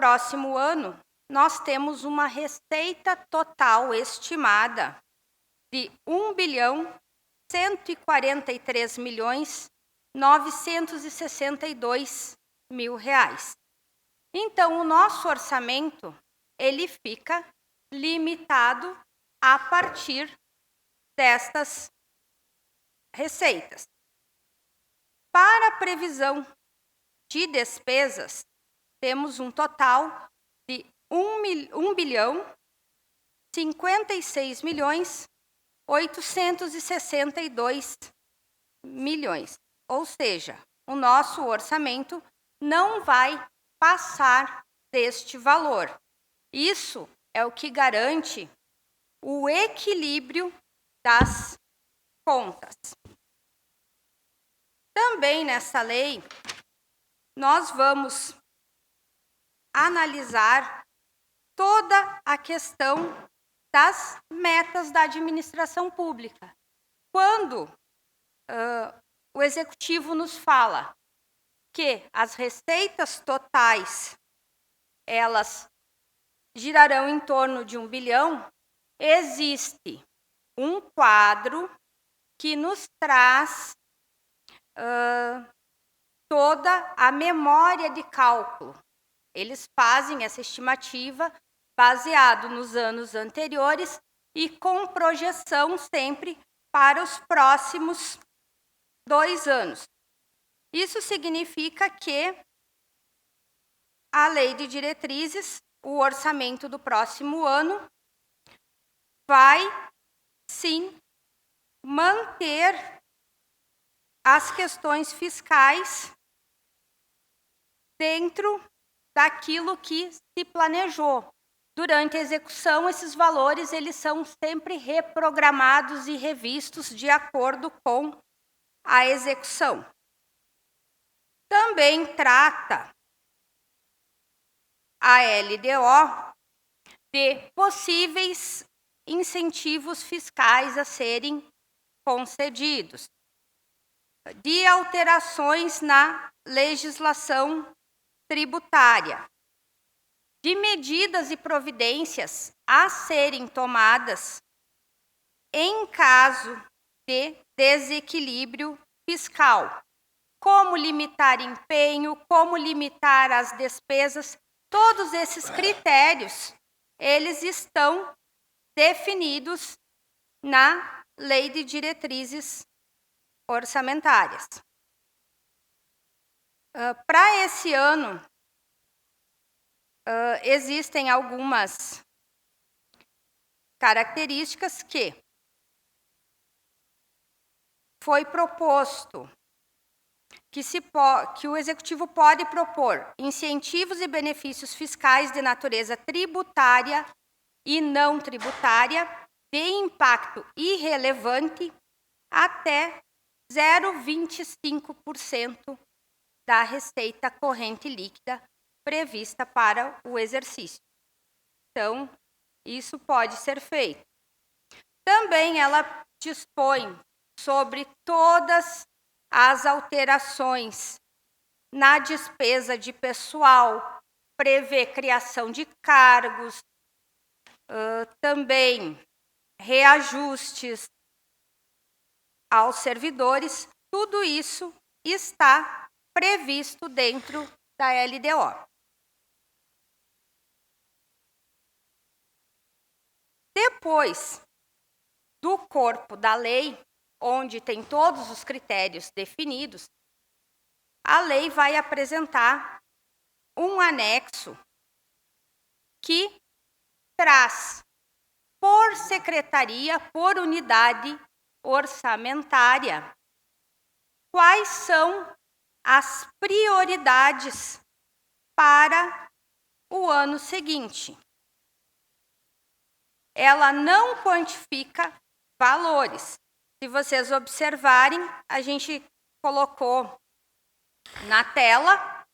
próximo ano, nós temos uma receita total estimada de R$ 1.143.962.000. Então, o nosso orçamento, ele fica limitado a partir destas receitas. Para a previsão de despesas, temos um total de R$ 1.056.862.000.000. Ou seja, o nosso orçamento não vai passar deste valor. Isso é o que garante o equilíbrio das contas. Também nessa lei, nós vamos analisar toda a questão das metas da administração pública. Quando o executivo nos fala que as receitas totais, elas girarão em torno de R$ 1 bilhão, existe um quadro que nos traz toda a memória de cálculo. Eles fazem essa estimativa baseado nos anos anteriores e com projeção sempre para os próximos 2 anos. Isso significa que a lei de diretrizes, o orçamento do próximo ano, vai sim manter as questões fiscais dentro daquilo que se planejou. Durante a execução, esses valores eles são sempre reprogramados e revistos de acordo com a execução. Também trata a LDO de possíveis incentivos fiscais a serem concedidos, de alterações na legislação tributária, de medidas e providências a serem tomadas em caso de desequilíbrio fiscal, como limitar empenho, como limitar as despesas. Todos esses critérios, eles estão definidos na Lei de Diretrizes Orçamentárias. Para esse ano, existem algumas características que foi proposto que o Executivo pode propor incentivos e benefícios fiscais de natureza tributária e não tributária de impacto irrelevante até 0,25% da receita corrente líquida prevista para o exercício. Então, isso pode ser feito. Também ela dispõe sobre todas as alterações na despesa de pessoal, prevê criação de cargos, também reajustes aos servidores, tudo isso está previsto dentro da LDO. Depois do corpo da lei, onde tem todos os critérios definidos, a lei vai apresentar um anexo que traz por secretaria, por unidade orçamentária, quais são as prioridades para o ano seguinte. Ela não quantifica valores. Se vocês observarem, a gente colocou na tela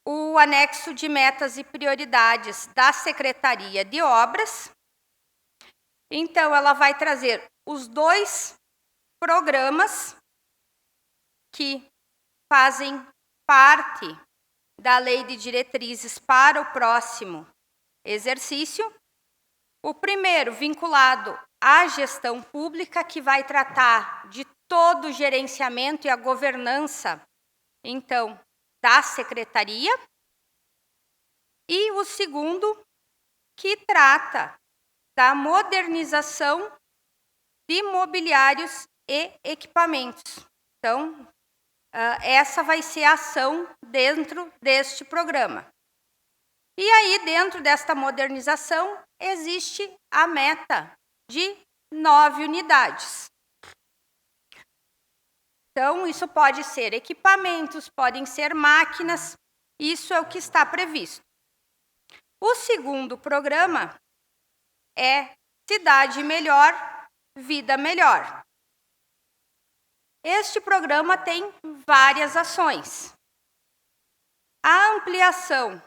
o anexo de metas e prioridades da Secretaria de Obras. Então, ela vai trazer os 2 programas que fazem parte da Lei de Diretrizes para o próximo exercício. O primeiro, vinculado à gestão pública, que vai tratar de todo o gerenciamento e a governança, então, da secretaria. E o segundo, que trata da modernização de mobiliários e equipamentos. Então, essa vai ser a ação dentro deste programa. E aí, dentro desta modernização, existe a meta de 9 unidades. Então, isso pode ser equipamentos, podem ser máquinas, isso é o que está previsto. O segundo programa é Cidade Melhor, Vida Melhor. Este programa tem várias ações. A ampliação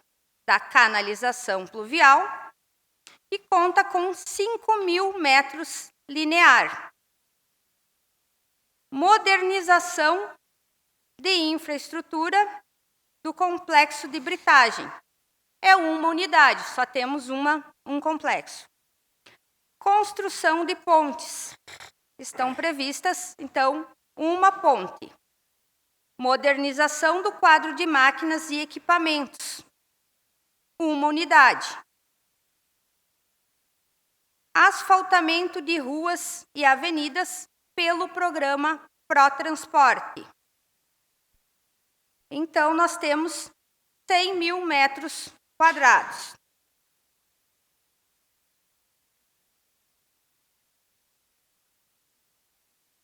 da canalização pluvial, que conta com 5.000 metros linear. Modernização de infraestrutura do complexo de britagem. É uma unidade, só temos um complexo. Construção de pontes. Estão previstas, então, uma ponte. Modernização do quadro de máquinas e equipamentos. Uma unidade. Asfaltamento de ruas e avenidas pelo programa Protransporte. Então, nós temos 100.000 metros quadrados.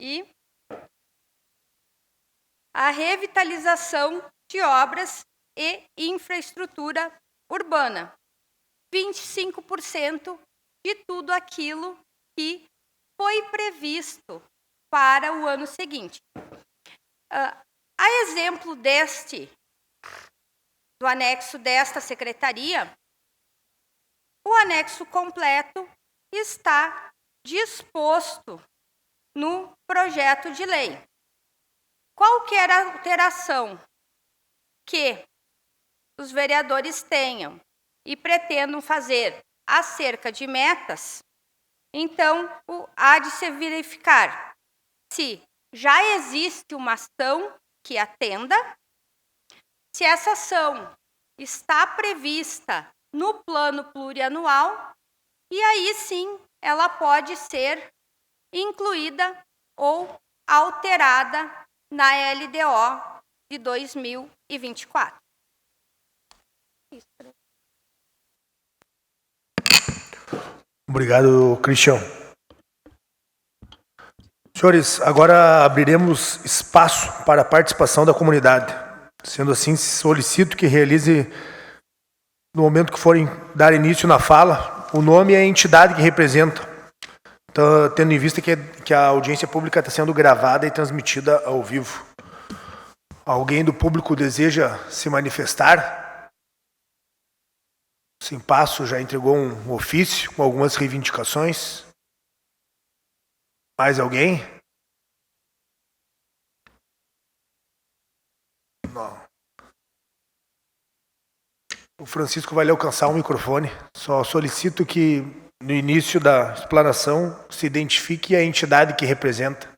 E a revitalização de obras e infraestrutura urbana. 25% de tudo aquilo que foi previsto para o ano seguinte. A exemplo do anexo desta secretaria, o anexo completo está disposto no projeto de lei. Qualquer alteração que os vereadores tenham e pretendam fazer acerca de metas, então há de se verificar se já existe uma ação que atenda, se essa ação está prevista no plano plurianual, e aí sim ela pode ser incluída ou alterada na LDO de 2024. Obrigado, Cristian. Senhores, agora abriremos espaço para a participação da comunidade. Sendo assim, solicito que realize, no momento que forem dar início na fala, o nome e a entidade que representa, tendo em vista que a audiência pública está sendo gravada e transmitida ao vivo. Alguém do público deseja se manifestar? O Simpasso já entregou um ofício com algumas reivindicações. Mais alguém? Não. O Francisco vai lhe alcançar o microfone. Só solicito que, no início da explanação, se identifique a entidade que representa.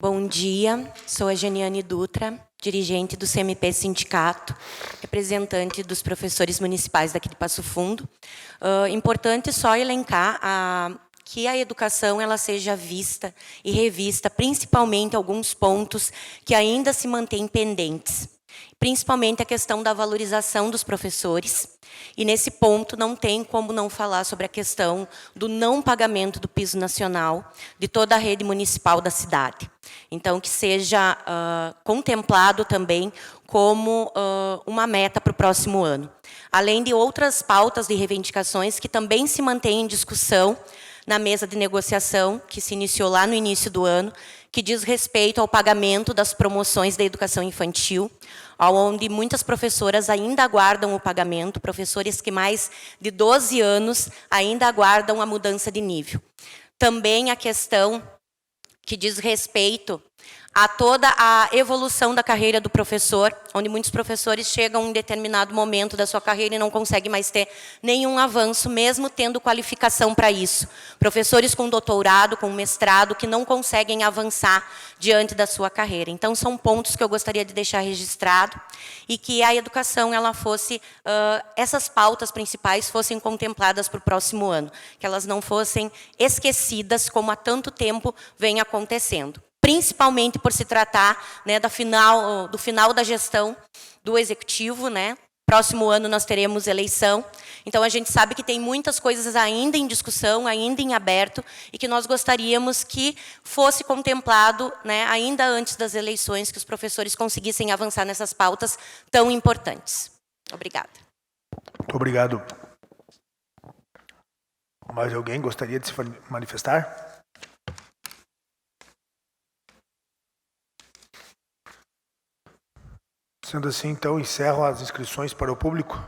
Bom dia, sou a Janiane Dutra, dirigente do CMP Sindicato, representante dos professores municipais daqui de Passo Fundo. Importante só elencar que a educação ela seja vista e revista, principalmente alguns pontos que ainda se mantêm pendentes, principalmente a questão da valorização dos professores. E nesse ponto não tem como não falar sobre a questão do não pagamento do piso nacional de toda a rede municipal da cidade. Então, que seja contemplado também como uma meta para o próximo ano. Além de outras pautas de reivindicações que também se mantêm em discussão na mesa de negociação, que se iniciou lá no início do ano, que diz respeito ao pagamento das promoções da educação infantil, onde muitas professoras ainda aguardam o pagamento, professores que mais de 12 anos ainda aguardam a mudança de nível. Também a questão que diz respeito a toda a evolução da carreira do professor, onde muitos professores chegam em determinado momento da sua carreira e não conseguem mais ter nenhum avanço, mesmo tendo qualificação para isso. Professores com doutorado, com mestrado, que não conseguem avançar diante da sua carreira. Então, são pontos que eu gostaria de deixar registrado e que a educação, ela fosse, essas pautas principais fossem contempladas para o próximo ano, que elas não fossem esquecidas, como há tanto tempo vem acontecendo. Principalmente por se tratar, né, do final da gestão do executivo, né? Próximo ano nós teremos eleição, então a gente sabe que tem muitas coisas ainda em discussão, ainda em aberto, e que nós gostaríamos que fosse contemplado, né, ainda antes das eleições, que os professores conseguissem avançar nessas pautas tão importantes. Obrigada. Muito obrigado. Mais alguém gostaria de se manifestar? Sendo assim, então, encerro as inscrições para o público.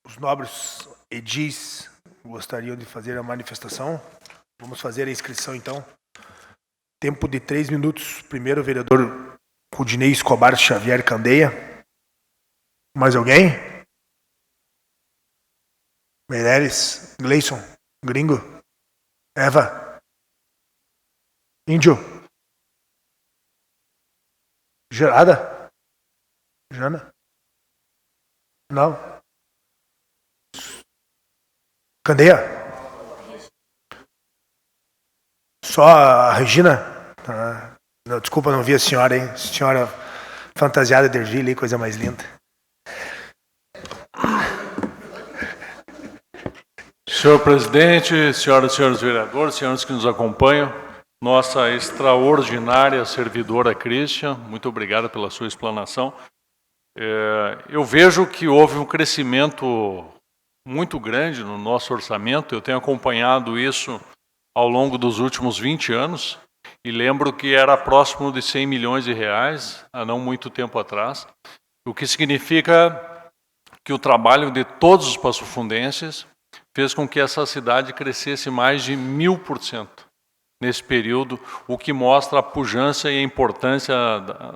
Os nobres edis gostariam de fazer a manifestação. Vamos fazer a inscrição, então. Tempo de 3 minutos. Primeiro, o vereador Rudinei Escobar Xavier Candeia. Mais alguém? Meireles, Gleison, Gringo, Eva, Índio, Gerada? Jana? Não. Candeia? Só a Regina? Não, desculpa, não vi a senhora, hein? Senhora fantasiada de Ergília, coisa mais linda. Senhor presidente, senhoras e senhores vereadores, senhores que nos acompanham, nossa extraordinária servidora Christian, muito obrigado pela sua explanação. Eu vejo que houve um crescimento muito grande no nosso orçamento, eu tenho acompanhado isso ao longo dos últimos 20 anos, e lembro que era próximo de 100 milhões de reais, há não muito tempo atrás, o que significa que o trabalho de todos os passofundenses fez com que essa cidade crescesse mais de 1000% nesse período, o que mostra a pujança e a importância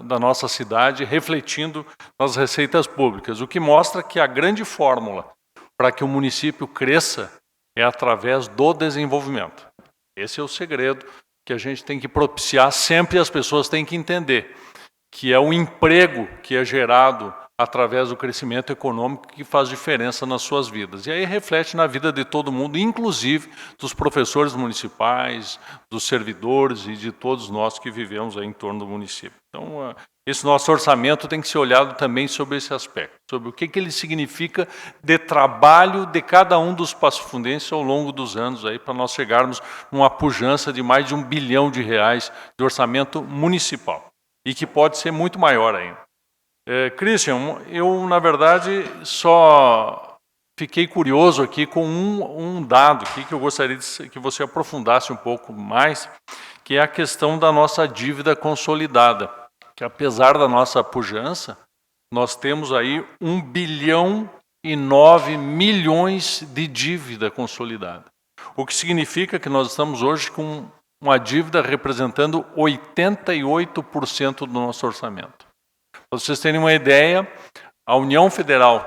da nossa cidade, refletindo nas receitas públicas, o que mostra que a grande fórmula para que o município cresça é através do desenvolvimento. Esse é o segredo que a gente tem que propiciar sempre, as pessoas têm que entender, que é o emprego que é gerado através do crescimento econômico que faz diferença nas suas vidas. E aí reflete na vida de todo mundo, inclusive dos professores municipais, dos servidores e de todos nós que vivemos aí em torno do município. Então, esse nosso orçamento tem que ser olhado também sobre esse aspecto, sobre o que ele significa de trabalho de cada um dos passofundenses ao longo dos anos, aí, para nós chegarmos numa pujança de mais de R$1 bilhão de orçamento municipal, e que pode ser muito maior ainda. Christian, eu, na verdade, só fiquei curioso aqui com um dado aqui que eu gostaria que você aprofundasse um pouco mais, que é a questão da nossa dívida consolidada, que apesar da nossa pujança, nós temos aí 1,9 bilhão de dívida consolidada, o que significa que nós estamos hoje com uma dívida representando 88% do nosso orçamento. Para vocês terem uma ideia, a União Federal,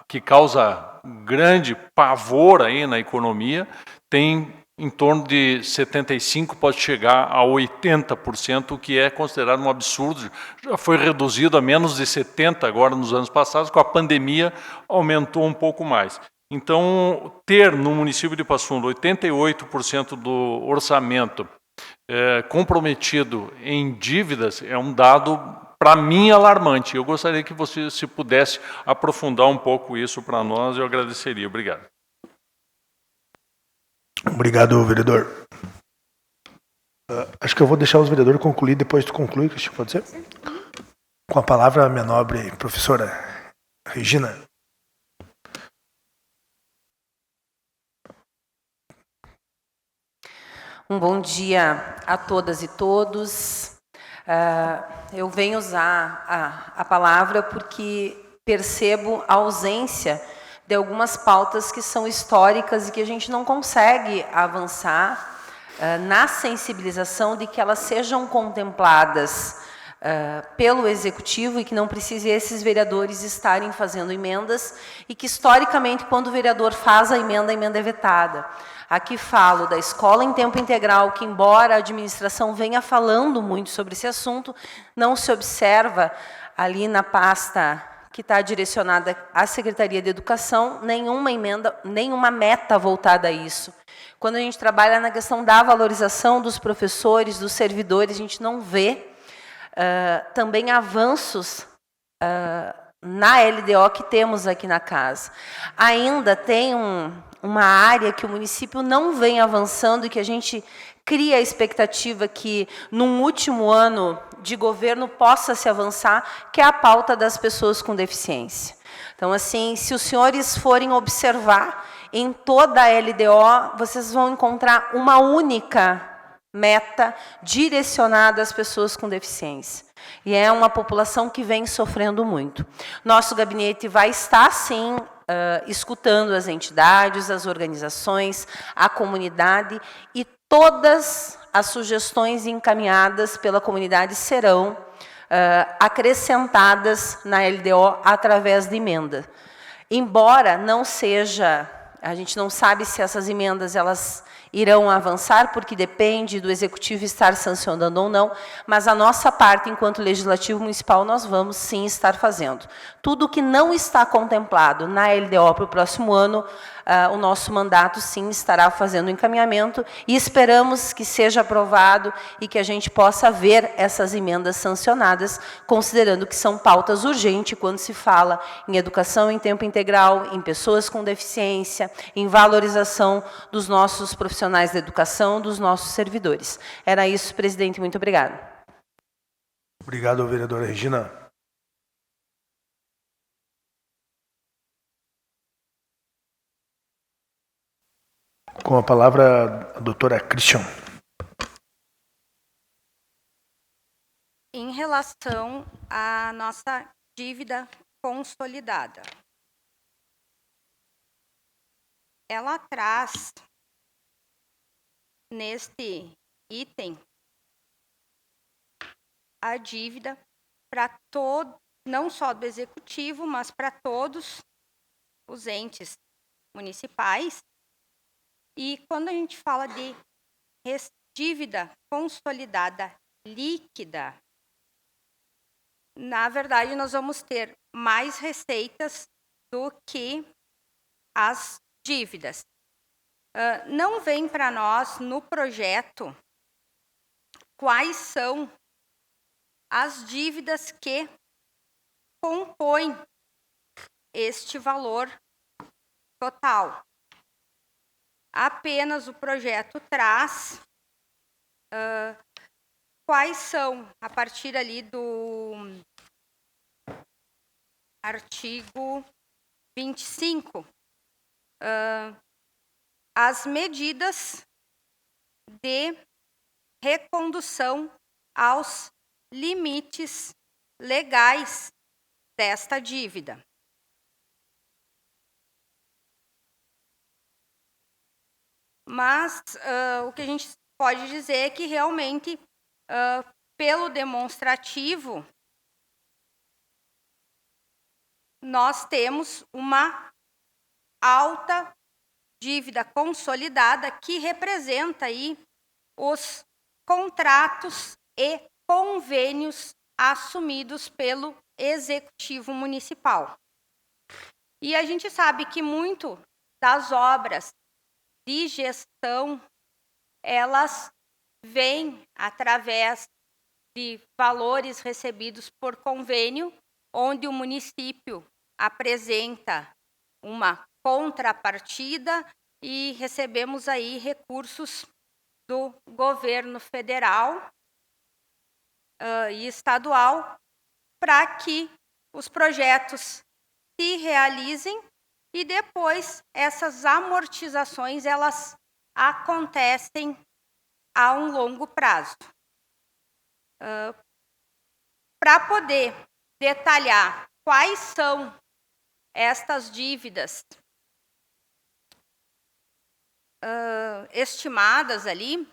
que causa grande pavor aí na economia, tem em torno de 75%, pode chegar a 80%, o que é considerado um absurdo. Já foi reduzido a menos de 70% agora nos anos passados, com a pandemia aumentou um pouco mais. Então, ter no município de Passo Fundo 88% do orçamento comprometido em dívidas é um dado, para mim, alarmante. Eu gostaria que você, se pudesse, aprofundar um pouco isso para nós, eu agradeceria. Obrigado. Obrigado, vereador. Acho que eu vou deixar os vereadores concluir, depois tu conclui, Cristian, pode ser? Com a palavra, minha nobre professora Regina. Um bom dia a todas e todos. Eu venho usar a palavra porque percebo a ausência de algumas pautas que são históricas e que a gente não consegue avançar na sensibilização de que elas sejam contempladas pelo Executivo e que não precise esses vereadores estarem fazendo emendas e que, historicamente, quando o vereador faz a emenda é vetada. Aqui falo da escola em tempo integral, que, embora a administração venha falando muito sobre esse assunto, não se observa ali na pasta que está direcionada à Secretaria de Educação, nenhuma emenda, nenhuma meta voltada a isso. Quando a gente trabalha na questão da valorização dos professores, dos servidores, a gente não vê também avanços na LDO que temos aqui na casa. Ainda tem uma área que o município não vem avançando e que a gente cria a expectativa que, num último ano de governo, possa se avançar, que é a pauta das pessoas com deficiência. Então, assim, se os senhores forem observar, em toda a LDO, vocês vão encontrar uma única meta direcionada às pessoas com deficiência. E é uma população que vem sofrendo muito. Nosso gabinete vai estar, sim, escutando as entidades, as organizações, a comunidade, e todas as sugestões encaminhadas pela comunidade serão acrescentadas na LDO através de emenda. Embora não seja, a gente não sabe se essas emendas elas irão avançar, porque depende do Executivo estar sancionando ou não, mas a nossa parte, enquanto Legislativo Municipal, nós vamos sim estar fazendo. Tudo que não está contemplado na LDO para o próximo ano, o nosso mandato sim estará fazendo o encaminhamento e esperamos que seja aprovado e que a gente possa ver essas emendas sancionadas, considerando que são pautas urgentes quando se fala em educação em tempo integral, em pessoas com deficiência, em valorização dos nossos profissionais da educação, dos nossos servidores. Era isso, presidente. Muito obrigada. Obrigado, vereadora Regina. Com a palavra, a doutora Christian. Em relação à nossa dívida consolidada, ela traz, neste item, a dívida para todo, não só do Executivo, mas para todos os entes municipais. E quando a gente fala de dívida consolidada líquida, na verdade, nós vamos ter mais receitas do que as dívidas. Não vem para nós, no projeto, quais são as dívidas que compõem este valor total. Apenas o projeto traz quais são, a partir ali do artigo 25, as medidas de recondução aos limites legais desta dívida. Mas o que a gente pode dizer é que realmente, pelo demonstrativo, nós temos uma alta dívida consolidada que representa aí os contratos e convênios assumidos pelo Executivo Municipal. E a gente sabe que muito das obras de gestão, elas vêm através de valores recebidos por convênio, onde o município apresenta uma contrapartida e recebemos aí recursos do governo federal e estadual para que os projetos se realizem e depois essas amortizações elas acontecem a um longo prazo. Para poder detalhar quais são estas dívidas estimadas ali,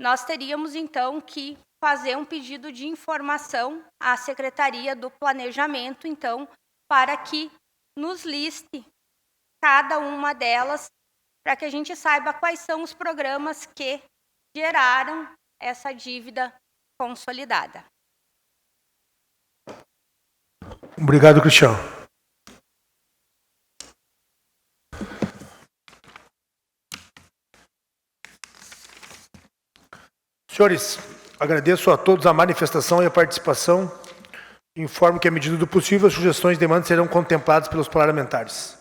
nós teríamos então que fazer um pedido de informação à Secretaria do Planejamento, então, para que nos liste cada uma delas, para que a gente saiba quais são os programas que geraram essa dívida consolidada. Obrigado, Cristiano. Senhores, agradeço a todos a manifestação e a participação. Informo que, à medida do possível, as sugestões e demandas serão contempladas pelos parlamentares.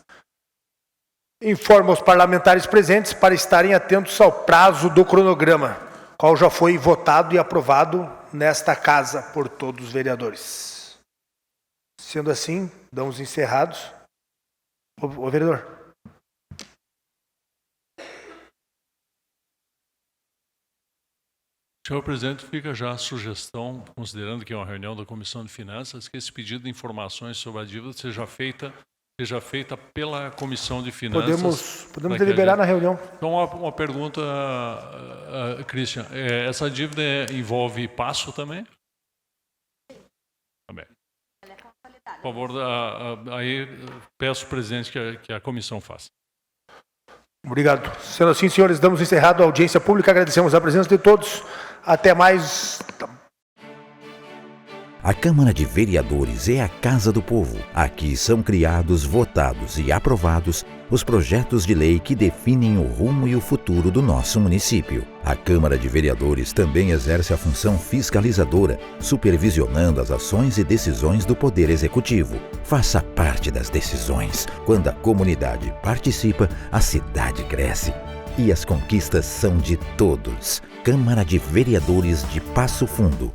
Informo aos parlamentares presentes para estarem atentos ao prazo do cronograma, qual já foi votado e aprovado nesta casa por todos os vereadores. Sendo assim, damos encerrados. Ô vereador. Senhor presidente, fica já a sugestão, considerando que é uma reunião da Comissão de Finanças, que esse pedido de informações sobre a dívida seja feita pela Comissão de Finanças. Podemos deliberar na reunião. Então, uma pergunta, Christian. Essa dívida envolve passo também? Também. Por favor, aí peço, presidente, que a comissão faça. Obrigado. Sendo assim, senhores, damos encerrado a audiência pública. Agradecemos a presença de todos. Até mais. A Câmara de Vereadores é a Casa do Povo. Aqui são criados, votados e aprovados os projetos de lei que definem o rumo e o futuro do nosso município. A Câmara de Vereadores também exerce a função fiscalizadora, supervisionando as ações e decisões do Poder Executivo. Faça parte das decisões. Quando a comunidade participa, a cidade cresce. E as conquistas são de todos. Câmara de Vereadores de Passo Fundo.